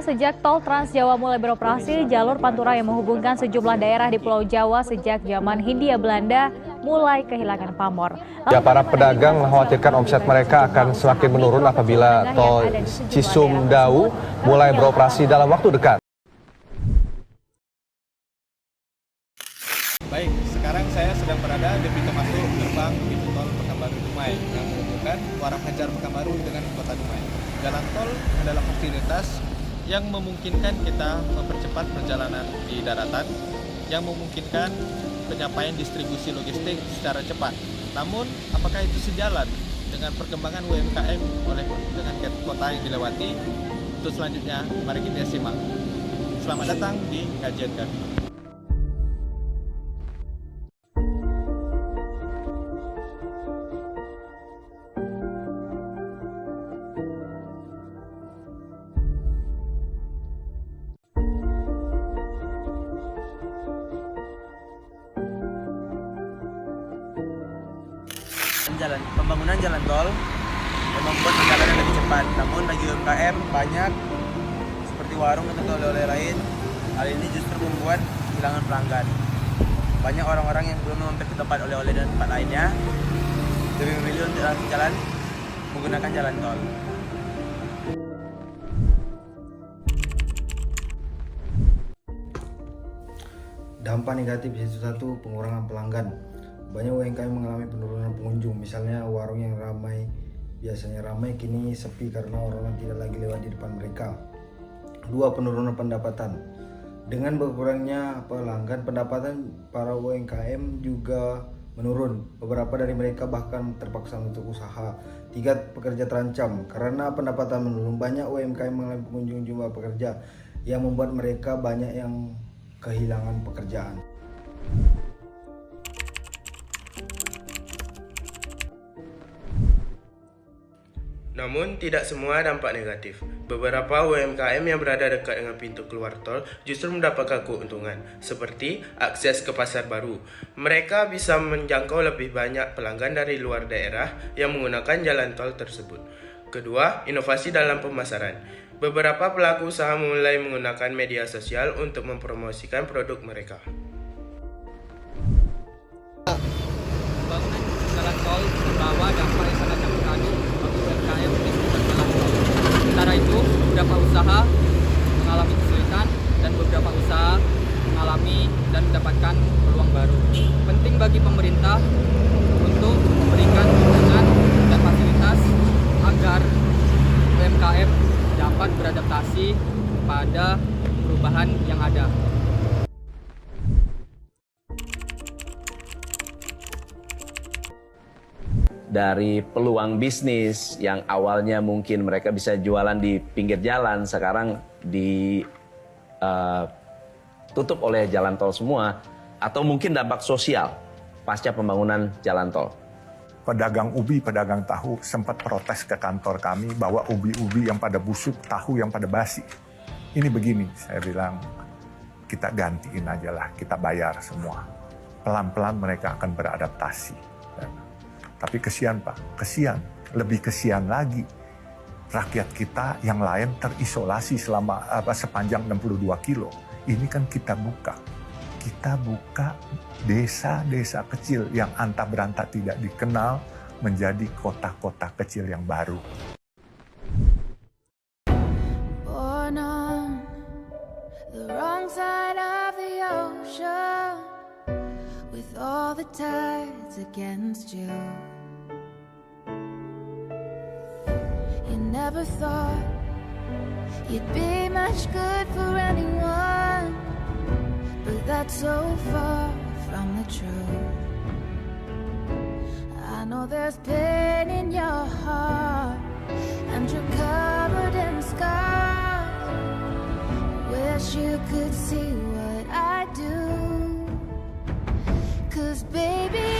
sejak tol Trans Jawa mulai beroperasi, jalur Pantura yang menghubungkan sejumlah daerah di Pulau Jawa sejak zaman Hindia Belanda mulai kehilangan pamor. Ya, para pedagang mengkhawatirkan omset mereka akan semakin menurun apabila tol Cisumdawu mulai beroperasi dalam waktu dekat. Baik, sekarang saya sedang berada di pintu masuk gerbang pintu tol Pekanbaru Dumai yang menghubungkan Muara Hajar Pekanbaru dengan Kota Dumai. Jalan tol adalah fasilitas yang memungkinkan kita mempercepat perjalanan di daratan, yang memungkinkan penyampaian distribusi logistik secara cepat. Namun, apakah itu sejalan dengan perkembangan UMKM dengan kota yang dilewati? Untuk selanjutnya, mari kita simak. Selamat datang di kajian kami. Pembangunan jalan tol yang membuat perjalanan lebih cepat. Namun bagi UMKM banyak seperti warung atau oleh-oleh lain, hal ini justru membuat kehilangan pelanggan. Banyak orang-orang yang belum mampir ke tempat oleh-oleh dan tempat lainnya lebih memilih untuk jalan menggunakan jalan tol. Dampak negatif yaitu satu, pengurangan pelanggan. Banyak UMKM mengalami penurunan pengunjung, misalnya warung yang biasanya ramai kini sepi karena orang tidak lagi lewat di depan mereka. Dua, penurunan pendapatan. Dengan berkurangnya pelanggan, pendapatan para UMKM juga menurun. Beberapa dari mereka bahkan terpaksa untuk usaha. Tiga, pekerja terancam. Karena pendapatan menurun, banyak UMKM mengalami pengunjung jumlah pekerja yang membuat mereka banyak yang kehilangan pekerjaan. Namun tidak semua dampak negatif. Beberapa UMKM yang berada dekat dengan pintu keluar tol justru mendapatkan keuntungan, seperti akses ke pasar baru. Mereka bisa menjangkau lebih banyak pelanggan dari luar daerah yang menggunakan jalan tol tersebut. Kedua, inovasi dalam pemasaran. Beberapa pelaku usaha mulai menggunakan media sosial untuk mempromosikan produk mereka. Pembangunan jalan tol membawa dampak yang sangat campur aduk bagi UMKM di sekitar jalan tol. Sementara itu, beberapa usaha mengalami kesulitan dan beberapa usaha mengalami dan mendapatkan peluang baru. Penting bagi pemerintah untuk memberikan dukungan dan fasilitas agar UMKM dapat beradaptasi pada perubahan yang ada. Dari peluang bisnis yang awalnya mungkin mereka bisa jualan di pinggir jalan, sekarang ditutup oleh jalan tol semua, atau mungkin dampak sosial pasca pembangunan jalan tol. Pedagang ubi, pedagang tahu sempat protes ke kantor kami bahwa ubi-ubi yang pada busuk, tahu yang pada basi. Ini begini, saya bilang, kita gantiin aja lah, kita bayar semua. Pelan-pelan mereka akan beradaptasi. Tapi kesian Pak, kesian, lebih kesian lagi. Rakyat kita yang lain terisolasi selama sepanjang 62 kilo. Ini kan kita buka desa-desa kecil yang antah berantah tidak dikenal menjadi kota-kota kecil yang baru. Born on the wrong side of the ocean, with all the tides against you. You never thought you'd be much good for anyone, but that's so far from the truth. I know there's pain in your heart, and you're covered in scars. Wish you could see what I do, 'cause baby